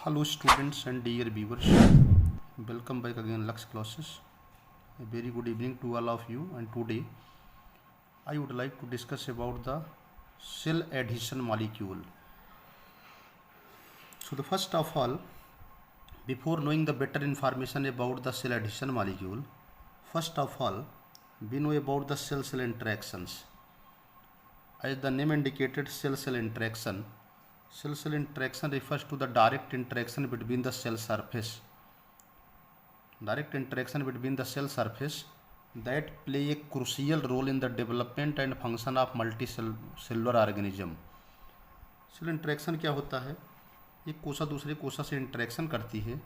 Hello students and dear viewers, welcome back again Lux classes. A very good evening to all of you, and today I would like to discuss about the cell adhesion molecule. So the first of all, before knowing the better information about the cell adhesion molecule, first of all we know about the cell-cell interactions. As the name indicated, cell-cell interaction. Cell-cell interaction refers to the direct interaction between the cell surface. Direct interaction between the cell surface that play a crucial role in the development and function of multicellular organism. Cell interaction क्या होता है? एक कोशा दूसरे कोशा से interaction करती है,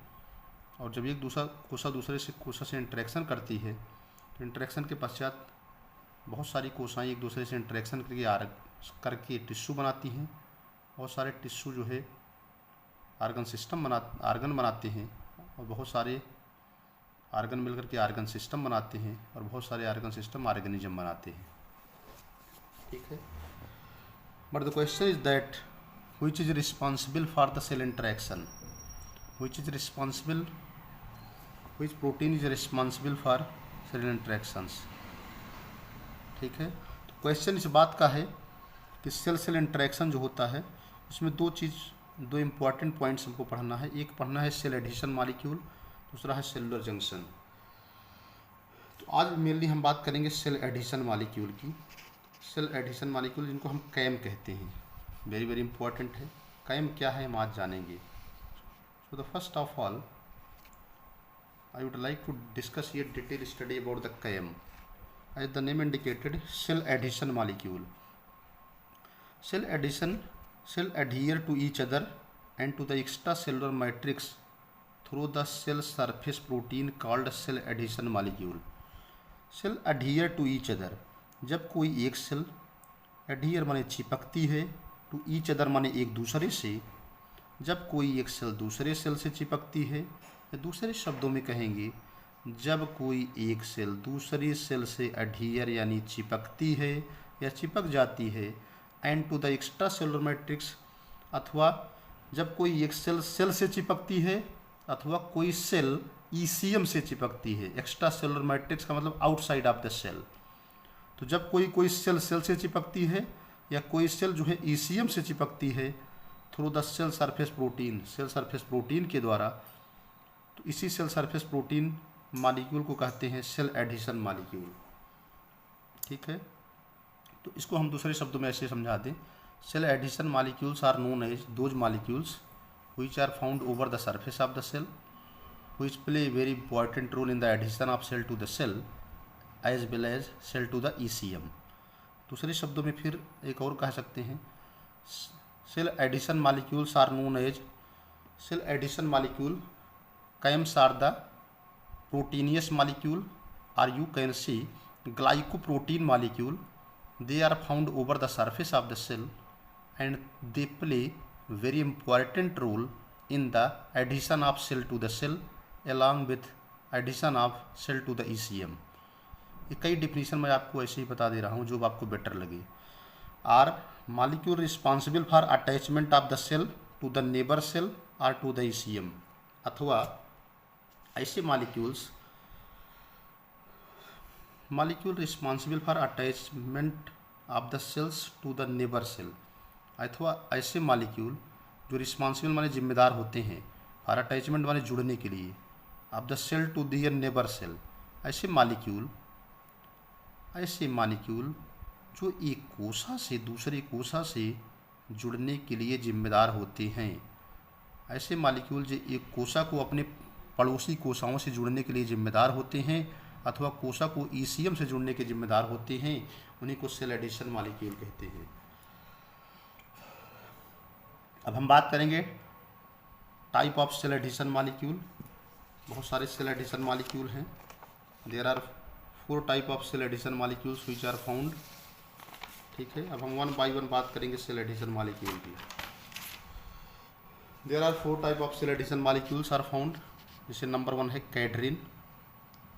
और जब एक दूसरा कोशा दूसरे से कोशा से इंटरेक्शन करती है तो इंटरेक्शन के पश्चात बहुत सारी कोशाएँ एक दूसरे से इंटरेक्शन करके टिश्यू बनाती हैं। बहुत सारे टिश्यू जो है आर्गन बनाते हैं, और बहुत सारे आर्गन मिलकर के आर्गन सिस्टम बनाते हैं, और बहुत सारे आर्गन सिस्टम ऑर्गेनिज्म बनाते हैं। ठीक है, but the question is that which is responsible for the cell interaction, which protein is responsible for cell interactions. ठीक है, तो क्वेश्चन इस बात का है कि सेल इंटरेक्शन जो होता है उसमें दो इम्पॉर्टेंट पॉइंट्स हमको पढ़ना है। एक पढ़ना है सेल एडिशन मॉलिक्यूल, दूसरा है सेलुलर जंक्शन। तो आज मेनली हम बात करेंगे सेल एडिशन मॉलिक्यूल की। सेल एडिशन मॉलिक्यूल जिनको हम कैम कहते हैं, वेरी वेरी इंपॉर्टेंट है। कैम क्या है हम आज जानेंगे। So the first of all I would like to discuss ये detail study about the CAM. As the name indicated, cell adhesion molecule. Cell adhere to each other and to the extracellular matrix through the cell surface protein called cell adhesion molecule. Cell adhere to each other, जब कोई एक cell adhere माने चिपकती है, to each other माने एक दूसरे से, जब कोई एक सेल दूसरे सेल से चिपकती है, या दूसरे शब्दों में कहेंगे जब कोई एक सेल दूसरी सेल से adhere यानी चिपकती है या चिपक जाती है, and to the extracellular matrix, अथवा जब कोई एक सेल से चिपकती है, अथवा कोई सेल ईसीएम से चिपकती है। एक्स्ट्रा सेलुलर मैट्रिक्स का मतलब आउटसाइड ऑफ द सेल। तो जब कोई सेल से चिपकती है, या कोई सेल जो है ईसीएम से चिपकती है through the cell surface protein के द्वारा, तो इसी सेल सरफेस प्रोटीन मॉलिक्यूल को कहते हैं सेल एडिशन मॉलिक्यूल। ठीक है, तो इसको हम दूसरे शब्दों में ऐसे समझा दें, cell adhesion molecules are known as those molecules which are found over the surface of the cell which play very important role in the adhesion of cell to the cell as well as cell to the ECM. दूसरे शब्दों में फिर एक और कह सकते हैं, cell adhesion molecules are known as cell adhesion molecule CAMs are the proteinaceous molecule, or you can see glycoprotein molecule. They are found over the surface of the cell and they play very important role in the adhesion of cell to the cell along with adhesion of cell to the ECM। ये कई definition मैं आपको ऐसे ही बता दे रहा हूँ जो आपको बेटर लगे। Are molecule responsible for attachment of the cell to the neighbour cell और टू द ECM, अथवा ऐसे molecule responsible for attachment of the cells to the neighbour cell, अथवा ऐसे मॉलिक्यूल जो रिस्पॉन्सिबल माने जिम्मेदार होते हैं, फॉर अटैचमेंट माने जुड़ने के लिए, of the cell to their neighbour cell, ऐसे मॉलिक्यूल जो एक कोशा से दूसरे कोशा से जुड़ने के लिए जिम्मेदार होते हैं। ऐसे मॉलिक्यूल जो एक कोशा को अपने पड़ोसी कोशाओं से जुड़ने के लिए जिम्मेदार होते हैं, अथवा कोशा को ईसीएम से जुड़ने के जिम्मेदार होते हैं, उन्हीं को सेल एडिशन मॉलिक्यूल कहते हैं। अब हम बात करेंगे type of cell adhesion molecule. बहुत सारे सेल एडिशन मॉलिक्यूल हैं। There are 4 type of cell adhesion molecules which are found. ठीक है, अब हम 1 बाय 1 बात करेंगे सेल एडिशन मॉलिक्यूल की। There are 4 type of cell adhesion molecules are found. जैसे नंबर 1 है कैडरिन,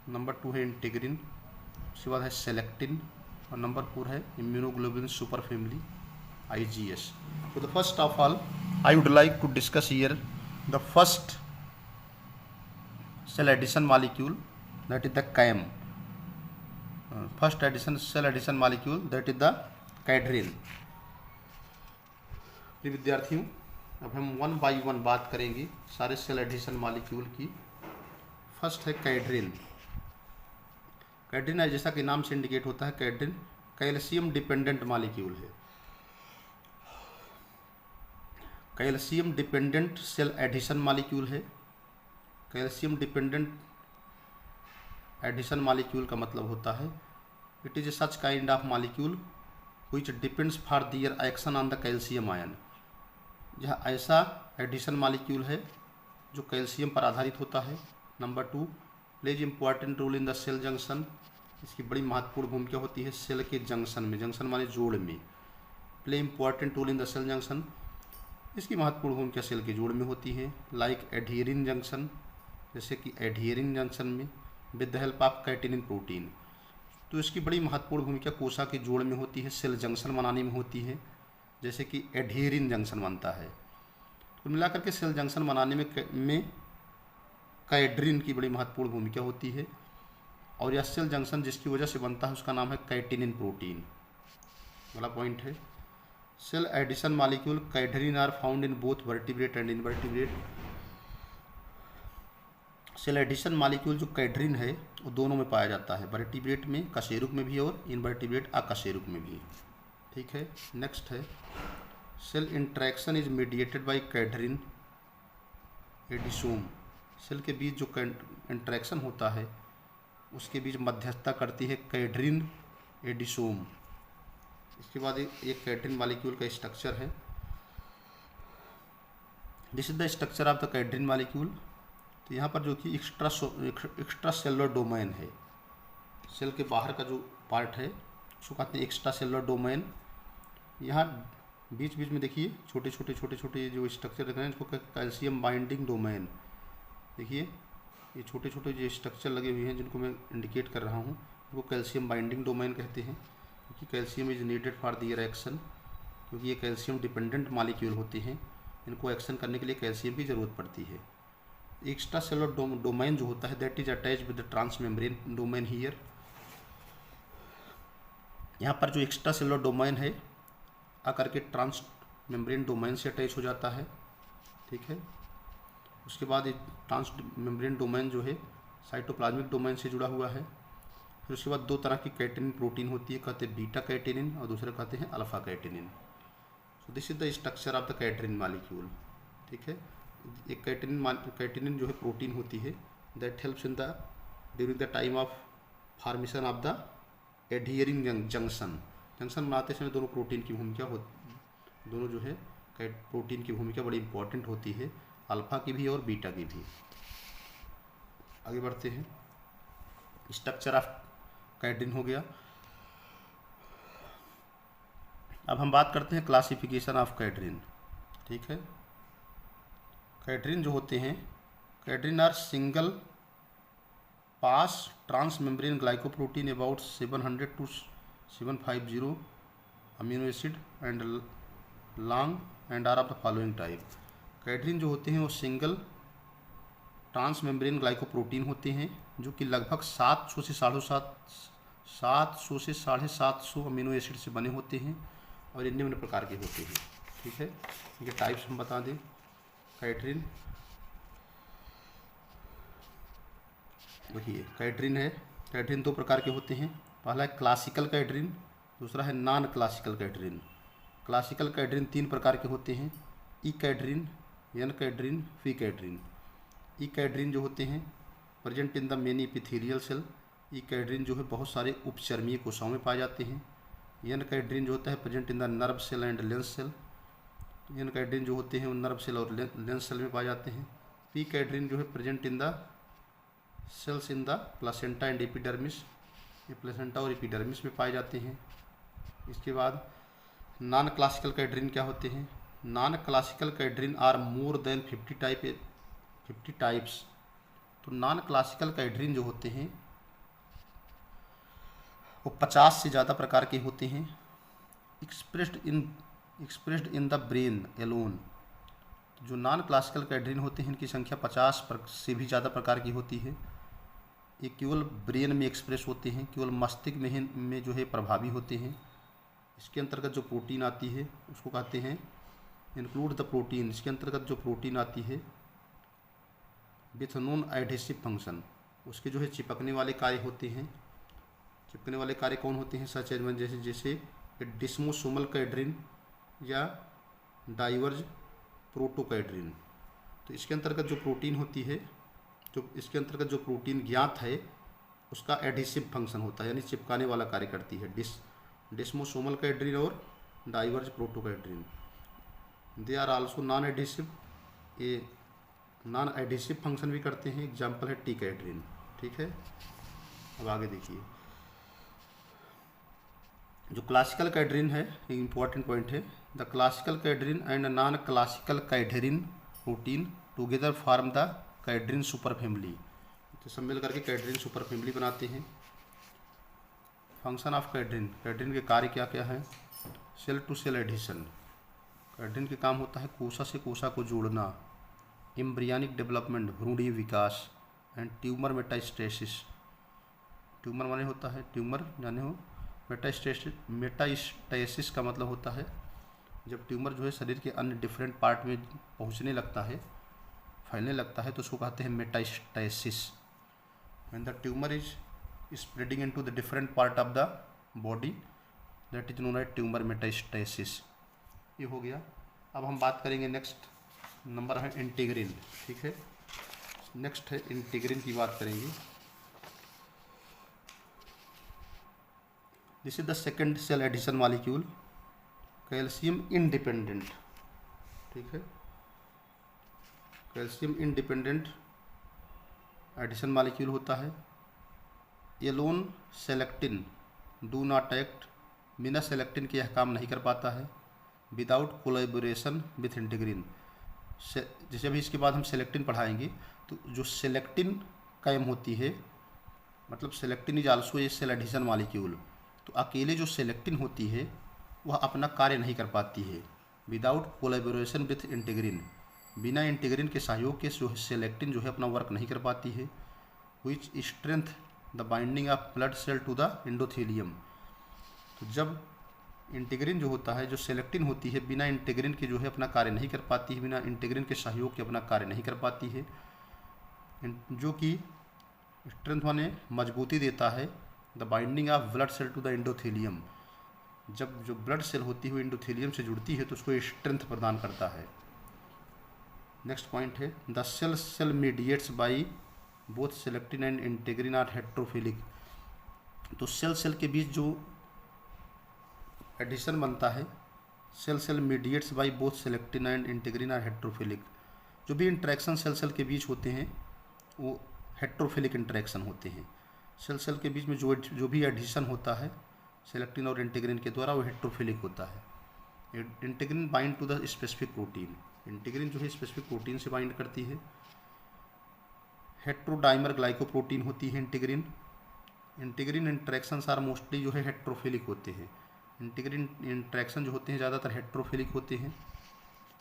नंबर 2 है इंटीग्रिन, उसके बाद है सेलेक्टिन, और नंबर 4 है immunoglobulin super family IgS। So the first of all I would like to discuss here the first cell addition molecule that is the CAM, first addition cell addition molecule that is the cadherin। विद्यार्थियों, अब हम 1 by 1 बात करेंगे सारे cell adhesion molecule की। First है कैड्रिन। कैड्रिन है, जैसा कि नाम से इंडिकेट होता है, कैड्रिन कैल्शियम डिपेंडेंट मॉलिक्यूल है। Calcium dependent cell adhesion molecule है। कैल्शियम डिपेंडेंट एडिशन मॉलिक्यूल का मतलब होता है it is such kind of molecule which depends for their action on the calcium ion. यह ऐसा एडिशन मॉलिक्यूल है जो कैल्शियम पर आधारित होता है। Number 2, plays important role in the cell junction. इसकी बड़ी महत्वपूर्ण भूमिका होती है सेल के जंक्शन में। जंक्शन माने जोड़ में। Play important role in the cell junction, इसकी महत्वपूर्ण भूमिका सेल के जोड़ में होती है। लाइक एडहियरिंग जंक्शन, जैसे कि एडहियरिंग जंक्शन में with the help of catenin protein. तो इसकी बड़ी महत्वपूर्ण भूमिका कोशा के जोड़ में होती है, सेल जंक्शन बनाने में होती है, जैसे कि एडहियरिंग जंक्शन बनता है। कुल मिलाकर के सेल जंक्शन बनाने में कैड्रिन की बड़ी महत्वपूर्ण भूमिका होती है। और यह सेल जंक्शन जिसकी वजह से बनता है उसका नाम है कैटिनिन प्रोटीन। अगला पॉइंट है cell adhesion molecule cadherin are found in both vertebrate and invertebrate. Cell adhesion molecule जो कैड्रिन है वो दोनों में पाया जाता है, वर्टिब्रेट में कशेरुक में भी और इनवर्टिब्रेट अकशेरुक में भी। ठीक है। नेक्स्ट है cell interaction is mediated by cadherin adhesome. Cell के बीच जो इंट्रैक्शन होता है उसके बीच मध्यस्थता करती है कैड्रिन एडिसोम। इसके बाद एक कैड्रिन मॉलिक्यूल का स्ट्रक्चर है। This is the structure of the cadherin molecule. तो यहाँ पर जो कि एक्स्ट्रा सेलुलर डोमेन है, सेल के बाहर का जो पार्ट है उसको कहते हैं एक्स्ट्रा सेलुलर डोमेन। यहाँ बीच बीच में देखिए छोटे छोटे जो स्ट्रक्चर दिख रहे हैं इसको कैल्शियम बाइंडिंग डोमेन। देखिए ये छोटे छोटे जो स्ट्रक्चर लगे हुए हैं जिनको मैं इंडिकेट कर रहा हूँ इनको कैल्शियम बाइंडिंग डोमेन कहते हैं, क्योंकि calcium is needed for their action. क्योंकि ये कैल्शियम डिपेंडेंट मॉलिक्यूल होते हैं, इनको एक्शन करने के लिए कैल्शियम की ज़रूरत पड़ती है। एक्स्ट्रा सेलुलर डोमेन जो होता है that is attach with the transmembrane domain here. यहाँ पर जो एक्स्ट्रा सेलुलर डोमेन है आकर के ट्रांस मेम्ब्रेन डोमेन से अटैच हो जाता है। ठीक है। उसके बाद ट्रांस मेम्ब्रेन डोमेन जो है साइटोप्लाज्मिक डोमेन से जुड़ा हुआ है। फिर उसके बाद दो तरह की कैटिनिन प्रोटीन होती है, कहते हैं बीटा कैटिनिन और दूसरे कहते हैं alpha catenin. So this is the structure of the catenin molecule. ठीक है। एक कैटिनिन जो है प्रोटीन होती है that helps in the during the time of formation of the adhering junction. Junction बनाते समय दोनों प्रोटीन की भूमिका दोनों जो है प्रोटीन की भूमिका बड़ी इंपॉर्टेंट होती है, अल्फा की भी और बीटा की भी। आगे बढ़ते हैं। स्ट्रक्चर ऑफ कैटिनिन हो गया। अब हम बात करते हैं क्लासिफिकेशन ऑफ कैटिनिन। ठीक है। कैटिनिन जो होते हैं, catenin are single pass transmembrane glycoprotein about 700 to 750 amino acid and long and are of the following type. Catenin जो होते हैं वो सिंगल ट्रांस मेम्ब्रेन ग्लाइकोप्रोटीन होते हैं जो कि लगभग 700 से 750 अमीनो एसिड से बने होते हैं और ये निम्न प्रकार के होते हैं। ठीक है। इनके टाइप्स हम बता दें। कैटिनिन देखिए कैटिनिन है, कैटिनिन दो प्रकार के होते हैं। पहला है क्लासिकल कैटिनिन, दूसरा है नॉन क्लासिकल कैटिनिन। क्लासिकल कैटिनिन 3 प्रकार के होते हैं, ई कैटिनिन, एन कैटिनिन, फी कैटिनिन। ई कैटिनिन जो होते हैं present in the many epithelial cell. E catenin जो है बहुत सारे उपचर्मीय कोशिकाओं में पाए जाते हैं। एन कैटिनिन जो होता है present in the nerve cell and lens cell. N catenin जो होते हैं वो नर्व सेल और लेंस सेल में पाए जाते हैं। पी कैटिनिन जो है present in the cells in the placenta and epidermis. ये प्लेसेंटा और एपिडर्मिस में पाए जाते हैं। इसके बाद नॉन क्लासिकल कैटिनिन क्या होते हैं। Non classical catenin are more than 50 types. तो नॉन क्लासिकल कैटिनिन जो होते हैं वो 50 से ज़्यादा प्रकार के होते हैं। Expressed in the brain alone. जो नॉन क्लासिकल कैडरीन होते हैं इनकी संख्या 50 से भी ज़्यादा प्रकार की होती है। ये केवल ब्रेन में एक्सप्रेस होते हैं, केवल मस्तिष्क में जो है प्रभावी होते हैं। इसके अंतर्गत जो प्रोटीन आती है उसको कहते हैं इंक्लूड द प्रोटीन। इसके अंतर्गत जो प्रोटीन आती है विथ नॉन एडहेसिव फंक्शन, उसके जो है चिपकने वाले कार्य होते हैं। चिपकने वाले कार्य कौन होते हैं? सच एज जैसे जैसे डिस्मोसोमल कैडरीन या डाइवर्ज प्रोटोकैडरीन। तो इसके अंतर्गत जो प्रोटीन होती है, जो इसके अंतर्गत जो प्रोटीन ज्ञात है उसका एडहेसिव फंक्शन होता है, यानी चिपकाने वाला कार्य करती है डिस्मोसोमल कैडरीन और diverse protocadherin. They are also non adhesive, ये नॉन एडहेसिव फंक्शन भी करते हैं। एग्जाम्पल है टीकैडरीन। ठीक है, अब आगे देखिए जो क्लासिकल कैडरीन है, इंपॉर्टेंट पॉइंट है। The classical cadherin and non classical cadherin protein together form the cadherin superfamily. तो सब मिल करके कैडरीन सुपर फैमिली बनाते हैं। फंक्शन ऑफ कैडरीन, कैडरीन के कार्य क्या क्या है? Cell to cell adhesion, cadherin के काम होता है कोशा से कोशा को जोड़ना, एम्ब्रियनिक डेवलपमेंट भ्रूणीय विकास, एंड ट्यूमर मेटास्टेसिस। ट्यूमर माने होता है ट्यूमर जाने हो, मेटास्टेसिस का मतलब होता है जब ट्यूमर जो है शरीर के अन्य डिफरेंट पार्ट में पहुंचने लगता है, फैलने लगता है, तो उसको कहते हैं metastasis. When the tumour is spreading into the different part of the body, that is known as tumour metastasis. ये हो गया। अब हम बात करेंगे नेक्स्ट नंबर है इंटीग्रिन। ठीक है, नेक्स्ट है इंटीग्रिन की बात करेंगे। This is the second cell adhesion molecule, calcium independent. ठीक है, कैल्शियम इंडिपेंडेंट एडिशन मॉलिक्यूल होता है। Alone selectin do not act, बिना सेलेक्टिन के यह काम नहीं कर पाता है। विदाउट कोलैबोरेशन विथ इंटीग्रिन, जैसे अभी इसके बाद हम सेलेक्टिन पढ़ाएंगे, तो जो सेलेक्टिन कायम होती है, मतलब selectin is also a cell adhesion molecule, तो अकेले जो सेलेक्टिन होती है वह अपना कार्य नहीं कर पाती है। विदाउट कोलैबोरेशन विथ इंटीग्रिन, बिना इंटीग्रिन के सहयोग के जो सेलेक्टिन जो है अपना वर्क नहीं कर पाती है। Which strength the binding of blood cell to the endothelium, तो जब इंटीग्रिन जो होता है, जो सेलेक्टिन होती है, बिना इंटीग्रिन के जो है अपना कार्य नहीं कर पाती है, बिना इंटीग्रिन के सहयोग के अपना कार्य नहीं कर पाती है, जो कि स्ट्रेंथ माने मजबूती देता है। The binding of blood cell to the endothelium, जब जो ब्लड सेल होती है एंडोथेलियम से जुड़ती है तो उसको स्ट्रेंथ प्रदान करता है। नेक्स्ट पॉइंट है the cell cell mediates by both selectin and integrin are heterophilic. तो सेल सेल के बीच जो एडिशन बनता है, cell cell mediates by both selectin and integrin are heterophilic. जो भी इंटरेक्शन सेल सेल के बीच होते हैं वो हेट्रोफिलिक इंटरेक्शन होते हैं। सेल सेल के बीच में जो भी एडिशन होता है सेलेक्टिन और इंटीग्रिन के द्वारा वो हेट्रोफिलिक होता है। Integrin bind to the specific protein, integrin जो है स्पेसिफिक प्रोटीन से बाइंड करती है। हेट्रोडाइमर ग्लाइकोप्रोटीन होती है integrin. Integrin interactions are mostly जो है हेट्रोफिलिक होते हैं। इंटीग्रिन इंटरेक्शन जो होते हैं ज़्यादातर हेट्रोफिलिक होते हैं।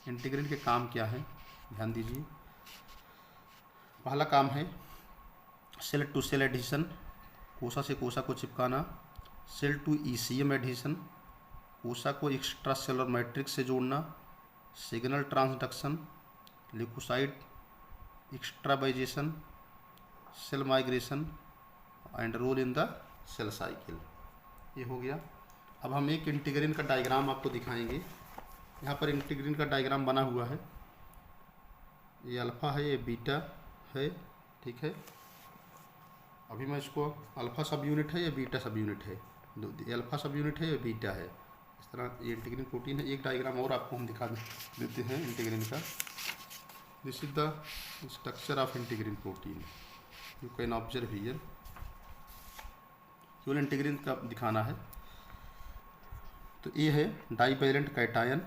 इंटीग्रिन के काम क्या है, ध्यान दीजिए। पहला काम है सेल टू सेल एडिशन, कोशा से कोशा को चिपकाना। सेल टू ईसीएम एडिशन, कोशा को एक्स्ट्रा सेलुलर मैट्रिक्स से जोड़ना। Signal transduction, leukocyte extravasation, cell migration and role in the cell cycle. ये हो गया। अब हम एक इंटीग्रिन का डायग्राम आपको दिखाएंगे। यहाँ पर इंटीग्रिन का डायग्राम बना हुआ है। ये अल्फ़ा है, ये बीटा है। ठीक है, अभी मैं इसको अल्फ़ा सब यूनिट है या बीटा सब यूनिट है, ये अल्फ़ा सब यूनिट है या बीटा है, इस तरह ये इंटीग्रिन प्रोटीन है। एक डायग्राम और आपको हम दिखा देते हैं इंटीग्रिन का। This is the structure of integrin protein, you can observe here. केवल इंटीग्रिन का दिखाना है। तो ये है डाइवैलेंट कैटायन,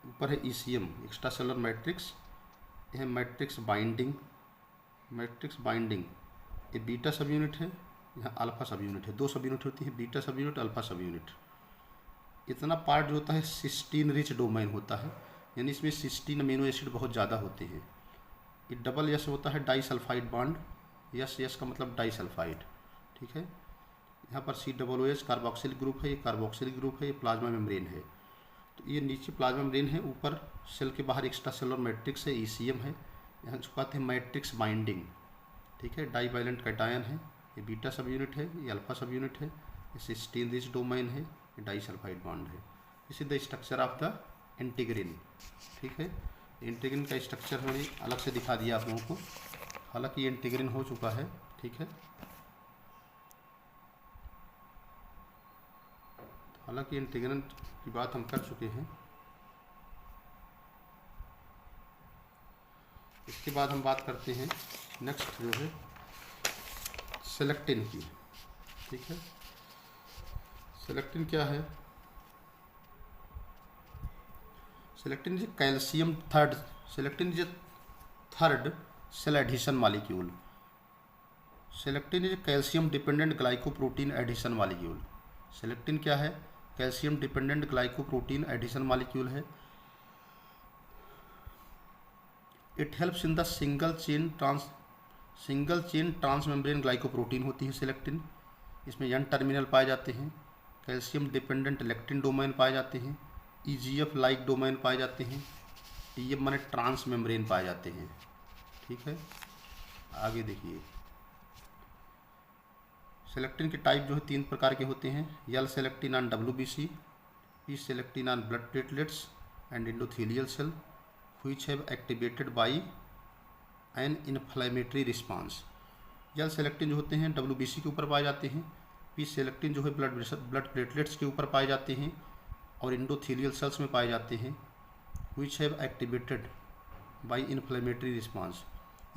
ऊपर है ईसीएम एक्स्ट्रा सेलुलर मैट्रिक्स, यह है मैट्रिक्स बाइंडिंग। मैट्रिक्स बाइंडिंग ये बीटा सब यूनिट है, यहाँ अल्फ़ा सब यूनिट है। 2 सब यूनिट होती है, बीटा सब यूनिट, अल्फ़ा सब यूनिट। इतना पार्ट जो होता है सिस्टीन रिच डोमेन होता है, यानी इसमें 16 अमीनो एसिड बहुत ज़्यादा होते हैं। ये डबल यस होता है disulphide bond, S S का मतलब डाई सल्फाइड, ठीक है। यहाँ पर COOH कार्बोक्सिल ग्रुप है, ये कार्बोक्सिल ग्रुप है, ये प्लाज्मा मेम्ब्रेन है। तो ये नीचे प्लाज्मा मेम्ब्रेन है, ऊपर सेल के बाहर एक्स्ट्रा सेलुलर मैट्रिक्स है, ECM है, यहाँ इसको कहते हैं मैट्रिक्स बाइंडिंग, ठीक है। डाईवैलेंट कैटायन है, ये बीटा सब यूनिट है, ये अल्फा सब यूनिट है, ये सिस्टीन रिच डोमेन है, ये डाई सल्फाइड बॉन्ड है। इस is the structure of the integrin, ठीक है। इंटीग्रिन का स्ट्रक्चर मैंने अलग से दिखा दिया आप लोगों को, हालांकि ये इंटीग्रिन हो चुका है, ठीक है। हालांकि इंटीग्रिन की बात हम कर चुके हैं। इसके बाद हम बात करते हैं नेक्स्ट जो है सेलेक्टिन की, ठीक है। सेलेक्टिन क्या है? Selectin is calcium third, selectin is third cell adhesion molecule. Selectin is calcium dependent glycoprotein adhesion molecule. Selectin क्या है? Calcium dependent glycoprotein adhesion molecule है। It helps in the single chain transmembrane glycoprotein होती है selectin. इसमें N terminal पाए जाते हैं। Calcium dependent lectin domain पाए जाते हैं। EGF लाइक डोमेन पाए जाते हैं। TM माने ट्रांसमेम्ब्रेन पाए जाते हैं, ठीक है। आगे देखिए, सेलेक्टिन के टाइप जो है 3 प्रकार के होते हैं। L selectin on WBC, P selectin on blood platelets and endothelial cell which have activated by an inflammatory response। L selectin जो होते हैं WBC के ऊपर पाए जाते हैं। P सेलेक्टिन जो है ब्लड प्लेटलेट्स के ऊपर पाए जाते हैं और एंडोथेलियल सेल्स में पाए जाते हैं। which have activated by inflammatory response,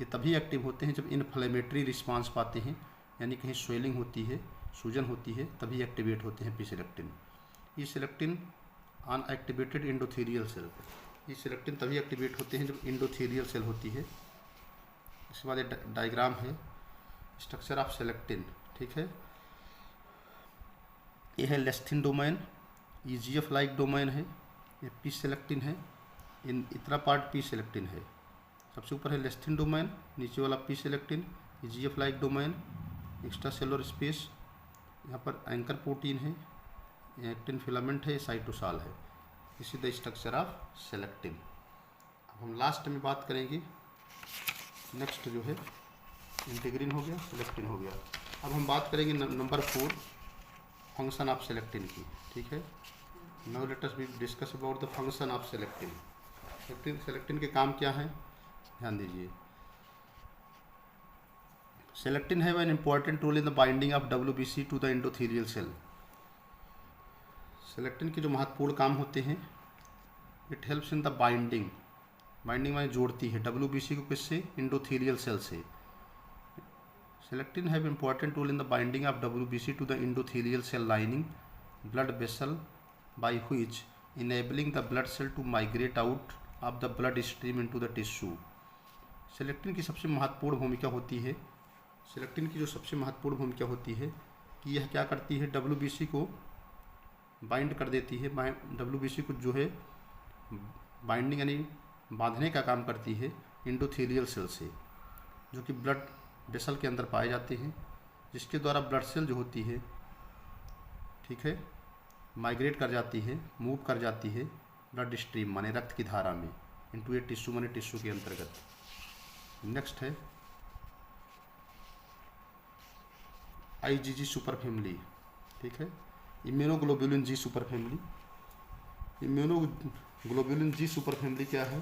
ये तभी एक्टिव होते हैं जब इन्फ्लेमेटरी रिस्पांस पाते हैं, यानी कहीं स्वेलिंग होती है, सूजन होती है, तभी एक्टिवेट होते हैं P selectin. E selectin on activated endothelial cell, ये सेलेक्टिन तभी एक्टिवेट होते हैं जब एंडोथेलियल सेल होती है। इसके बाद ये डायग्राम है स्ट्रक्चर ऑफ सेलेक्टिन, ठीक है। ये है लेस्थिन डोमेन, EGF लाइक डोमेन है, ये P सेलेक्टिन है, इतना पार्ट P सेलेक्टिन है। सबसे ऊपर है लेस्थिन डोमेन, नीचे वाला P selectin, EGF like domain, extra cellular space, यहाँ पर एंकर प्रोटीन है, एक्टिन फिलामेंट है, साइटोसाल है। इसी द स्ट्रक्चर ऑफ सेलेक्टिन। अब हम लास्ट में बात करेंगे, नेक्स्ट जो है इंटीग्रिन हो गया, सेलेक्टिन हो गया। अब हम बात करेंगे नंबर 4 फंक्शन ऑफ सेलेक्टिन की, ठीक है। Now let us discuss about the function of selectin. Selectin के काम क्या हैं, ध्यान दीजिए। Selectin have an important role in the binding of WBC to the endothelial cell. Selectin के जो महत्वपूर्ण काम होते हैं, it helps in the binding, binding माने जोड़ती है WBC को किससे? एंडोथेलियल सेल से। Selectin have important role in the binding of WBC to the endothelial cell lining blood vessel by which enabling the blood cell to migrate out of the bloodstream into the tissue. Selectin की सबसे महत्वपूर्ण भूमिका होती है, selectin की जो सबसे महत्वपूर्ण भूमिका होती है कि यह क्या करती है? WBC को बाइंड कर देती है। WBC को जो है बाइंडिंग यानी बांधने का काम करती है एंडोथेलियल सेल से, जो कि ब्लड वेसल के अंदर पाए जाते हैं, जिसके द्वारा ब्लड सेल जो होती है, ठीक है, माइग्रेट कर जाती है, मूव कर जाती है ब्लड स्ट्रीम माने रक्त की धारा में, इनटू ए टिश्यू माने टिश्यू के अंतर्गत। नेक्स्ट है IgG सुपर फैमिली, ठीक है। Immunoglobulin G superfamily. Immunoglobulin G superfamily क्या है?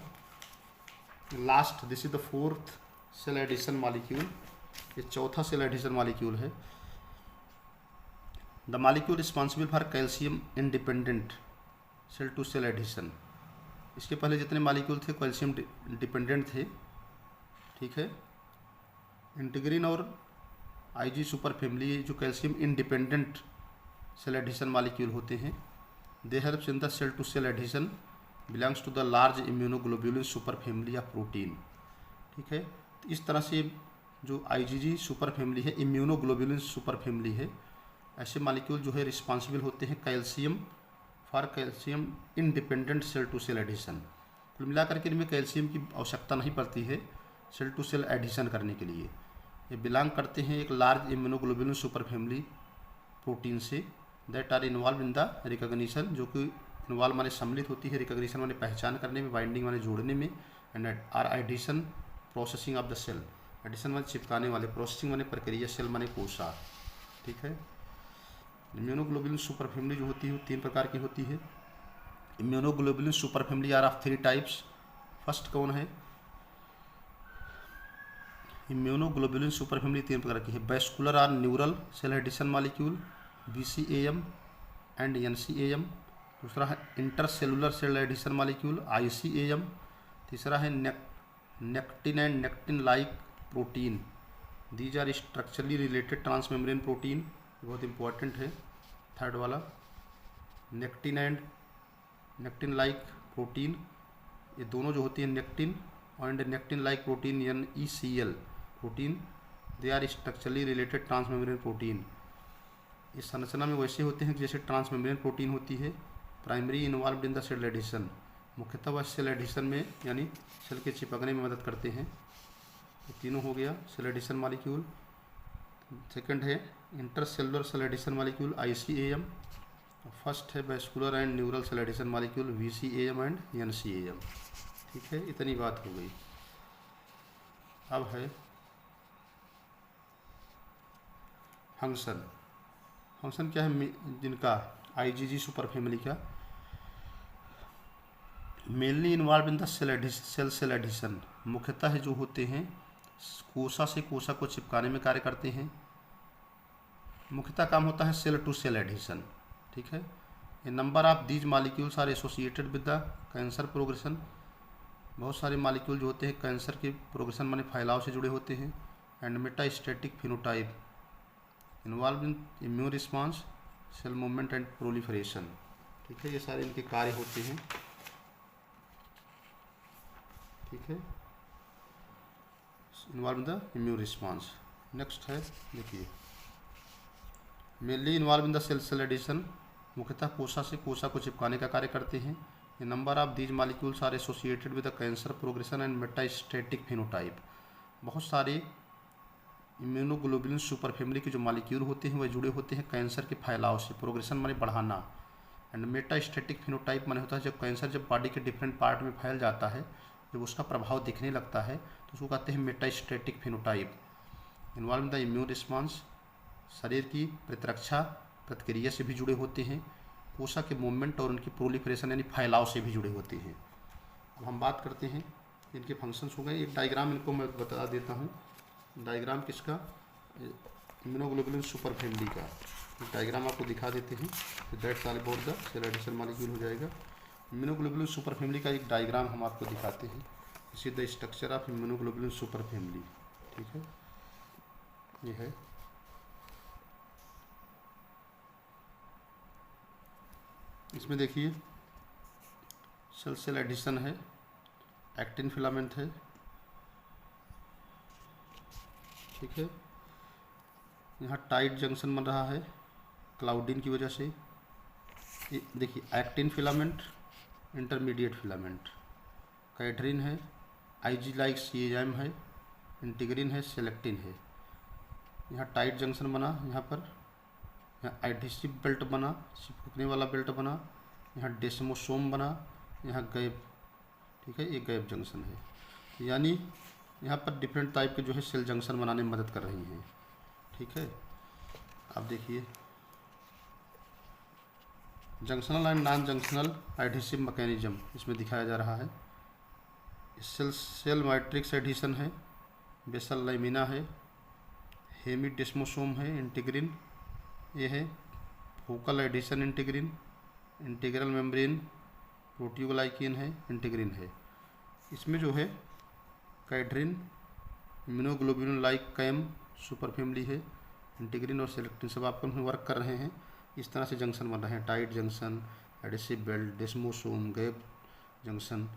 Last, this is the 4th cell adhesion molecule, ये चौथा सेल एडिशन मॉलिक्यूल है। The molecule responsible for calcium independent cell to cell adhesion. इसके पहले जितने मॉलिक्यूल थे कैल्शियम डिपेंडेंट थे, ठीक है। इंटीग्रिन और IG सुपर फैमिली जो calcium independent cell adhesion molecule होते हैं, they helps in the cell to cell adhesion belongs to the large immunoglobulin superfamily of protein, ठीक है। तो इस तरह से जो IgG सुपर फैमिली है, इम्यूनोग्लोबुलिन सुपर फैमिली है, ऐसे मॉलिक्यूल जो है रिस्पॉन्सिबल होते हैं calcium for calcium independent cell to cell adhesion. कुल मिलाकर के इनमें कैल्शियम की आवश्यकता नहीं पड़ती है सेल टू सेल एडिशन करने के लिए। ये बिलोंग करते हैं एक large immunoglobulin superfamily protein से that are involve in the recognition, जो कि इन्वॉल्व माने सम्मिलित होती है, रिकॉग्निशन माने पहचान करने में, बाइंडिंग माने जोड़ने में, and are adhesion processing of the cell, adhesion माने चिपकाने वाले, प्रोसेसिंग माने प्रक्रिया, सेल माने कोशा। ठीक है। इम्यूनोग्लोबुलिन सुपर फैमिली जो होती है वो 3 प्रकार की होती है। Immunoglobulin superfamily are of 3 types. First कौन है? इम्यूनोग्लोबुलिन सुपर फैमिली 3 प्रकार की है। वैस्कुलर और neural cell adhesion molecule BCAM and NCAM। दूसरा है intercellular cell adhesion molecule ICAM। तीसरा है nectin and nectin like protein, these are structurally related transmembrane protein, बहुत इंपॉर्टेंट है। थर्ड वाला nectin and nectin like protein, ये दोनों जो होती है nectin and nectin like protein NECL protein, they are structurally related transmembrane protein. इस संरचना में वैसे होते हैं जैसे ट्रांसमेम्ब्रेन प्रोटीन होती है। Primary involve in the cell adhesion, मुख्यतः वह सेल एडिशन में यानी सेल के चिपकने में मदद करते हैं। ये तीनों हो गया सेल एडिशन मॉलिक्यूल। सेकंड है intercellular cell adhesion molecule ICAM। First है vascular and neural cell adhesion molecule VCAM and NCAM। ठीक है, इतनी बात हो गई। अब है फंक्शन। फंक्शन क्या है जिनका? IgG सुपर फैमिली का mainly involve in the cell adhesion, मुख्यतः जो होते हैं कोशा से कोशा को चिपकाने में कार्य करते हैं। मुख्यतः काम होता है सेल टू सेल एडिशन। ठीक है। A number of these molecules are associated with the cancer progression, बहुत सारे मॉलिक्यूल जो होते हैं कैंसर के प्रोग्रेशन माने फैलाव से जुड़े होते हैं। And metastatic phenotype involve in immune response, cell movement and proliferation. ठीक है, ये सारे इनके कार्य होते हैं। ठीक है, involve in the immune response. Next है देखिए mainly involve in the cell adhesion, मुख्यतः कोशा से कोशा को चिपकाने का कार्य करते हैं। A number of these molecules are associated with the cancer progression and metastatic phenotype, बहुत सारे इम्यूनोग्लोबुलिन सुपर फैमिली के जो मॉलिक्यूल होते हैं वह जुड़े होते हैं कैंसर के फैलाव से। प्रोग्रेशन माने बढ़ाना, एंड मेटास्टैटिक फिनोटाइप माने होता है जब कैंसर जब बॉडी के डिफरेंट पार्ट में फैल जाता है, जब उसका प्रभाव दिखने लगता है तो उसको कहते हैं metastatic phenotype. Involve in the immune response, शरीर की प्रतिरक्षा प्रतिक्रिया से भी जुड़े होते हैं। कोशा के मूवमेंट और उनकी प्रोलिफरेशन यानी फैलाव से भी जुड़े होते हैं। अब हम बात करते हैं इनके फंक्शंस हो गए। एक डायग्राम इनको मैं बता देता हूँ। डायग्राम किसका? इम्यूनोग्लोबुलिन सुपर फैमिली का डायग्राम आपको दिखा देते हैं। That's all about the cell adhesion molecule हो जाएगा। इम्यूनोग्लोबुलिन सुपर फैमिली का एक डायग्राम हम आपको दिखाते हैं। इसी the structure of immunoglobulin superfamily. ठीक है, ये है। इसमें देखिए सेल एडिशन है, एक्टिन फिलामेंट है। ठीक है, यहाँ टाइट जंक्शन बन रहा है क्लाउडिन की वजह से। ये देखिए एक्टिन फिलामेंट, इंटरमीडिएट फिलामेंट, कैड्रिन है, IG लाइक CAM है, इंटीग्रिन है, सेलेक्टिन है। यहाँ टाइट जंक्शन बना, यहाँ पर यहाँ एडहेसिव बेल्ट बना, चिपकने वाला बेल्ट बना, यहाँ डेस्मोसोम बना, यहाँ गैप। ठीक है, ये गैप जंक्शन है, यानी यहाँ पर डिफरेंट टाइप के जो है सेल जंक्शन बनाने में मदद कर रही हैं। ठीक है, अब देखिए junctional and non junctional adhesive mechanism इसमें दिखाया जा रहा है। सेल मैट्रिक्स एडिशन है, बेसल लैमिना है, हेमीडेस्मोसोम है, इंटीग्रिन ये है, focal adhesion integrin, integral membrane proteoglycan है, इंटीग्रिन है। इसमें जो है cadherin immunoglobulin like CAM superfamily है, इंटीग्रिन और सेलेक्टिन सब आपको में वर्क कर रहे हैं। इस तरह से जंक्शन बन रहे हैं, tight junction, adhesive belt, desmosome, gap junction.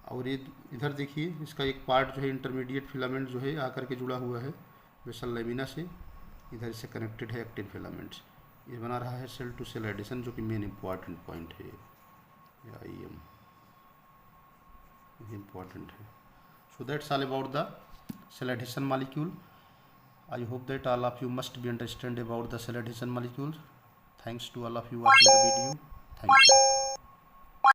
और ये इधर देखिए इसका एक पार्ट जो है इंटरमीडिएट फिलामेंट जो है आकर के जुड़ा हुआ है बेसल लैमिना से, इधर से कनेक्टेड है एक्टिन फिलामेंट्स। ये बना रहा है सेल टू सेल एडिशन, जो कि मेन इंपॉर्टेंट पॉइंट है। IM ये इम्पॉर्टेंट है. So that's all about the cell adhesion molecule. I hope that all of you must be understand about the cell adhesion molecule. Thanks to all of you watching the video. Thank you.